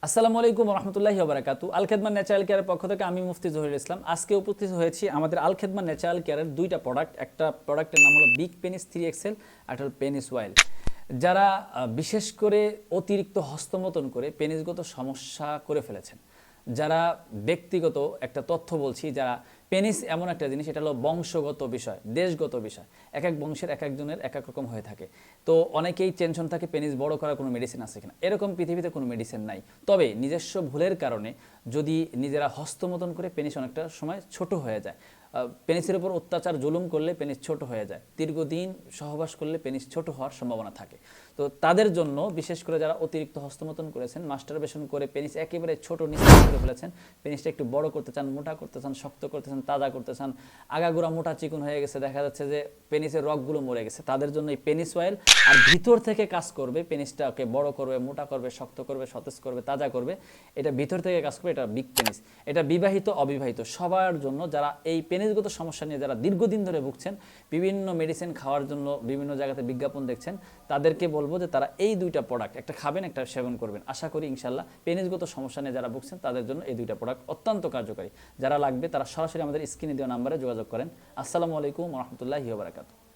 আসসালামু আলাইকুম রহমতুল্লাহি ওবারাকাতু। আল খেদমা ন্যাচারাল কেয়ারের পক্ষ থেকে আমি মুফতি জহিরুল ইসলাম আজকে উপস্থিত হয়েছি আমাদের আল খেদমা ন্যাচারাল কেয়ারের দুইটা প্রোডাক্ট। একটা প্রোডাক্টের নাম হলো বিগ পেনিস 3XL, একটা হলো পেনিস ওয়াইল। যারা বিশেষ করে অতিরিক্ত হস্তমতন করে পেনিসগত সমস্যা করে ফেলেছেন, যারা ব্যক্তিগত একটা তথ্য বলছি, যারা পেনিস এমন একটা জিনিস, এটা হলো বংশগত বিষয়, দেশগত বিষয়, এক এক বংশের এক একজনের এক এক রকম হয়ে থাকে। তো অনেকেই টেনশন থাকে পেনিস বড় করার কোনো মেডিসিন আছে কিনা। এরকম পৃথিবীতে কোনো মেডিসিন নাই, তবে নিজস্ব ভুলের কারণে যদি নিজেরা হস্তমতন করে পেনিস অনেকটা সময় ছোট হয়ে যায়। পেনিসের উপর অত্যাচার জুলুম করলে পেনিস ছোট হয়ে যায়, দীর্ঘদিন সহবাস করলে পেনিস ছোট হওয়ার সম্ভাবনা থাকে। তো তাদের জন্য বিশেষ করে যারা অতিরিক্ত হস্তমতন করেছেন, মাস্টারবেশন করে পেনিস একেবারে ছোট নিঃশ্বাস করে ফেলেছেন, পেনিসটা একটু বড় করতে চান, মোটা করতে চান, শক্ত করতে চান, তাজা করতে চান, আগাগোড়া মোটা চিকুন হয়ে গেছে, দেখা যাচ্ছে যে পেনিসের রগগুলো মরে গেছে, তাদের জন্য এই পেনিস অয়েল আর ভিতর থেকে কাজ করবে, পেনিসটাকে বড় করবে, মোটা করবে, শক্ত করবে, সতেজ করবে, তাজা করবে। এটা ভিতর থেকে কাজ করবে, এটা বিগ পেনিস। এটা বিবাহিত অবিবাহিত সবার জন্য, যারা এই পেনিসগত সমস্যা নিয়ে যারা দীর্ঘদিন ধরে ভুগছেন, বিভিন্ন মেডিসিন খাওয়ার জন্য বিভিন্ন জায়গাতে বিজ্ঞাপন দেখছেন, তাদেরকে বলবো যে তারা এই দুইটা প্রোডাক্ট, একটা খাবেন, একটা সেবন করবেন। আশা করি ইনশাল্লাহ পেনিসগত সমস্যা নিয়ে যারা ভুগছেন তাদের জন্য এই দুইটা প্রোডাক্ট অত্যন্ত কার্যকারী। যারা লাগবে তারা সরাসরি আমাদের স্ক্রিনে দেওয়া নাম্বারে যোগাযোগ করেন। আসসালামু আলাইকুম রহমতুল্লাহি ওয়া বারাকাতুহু।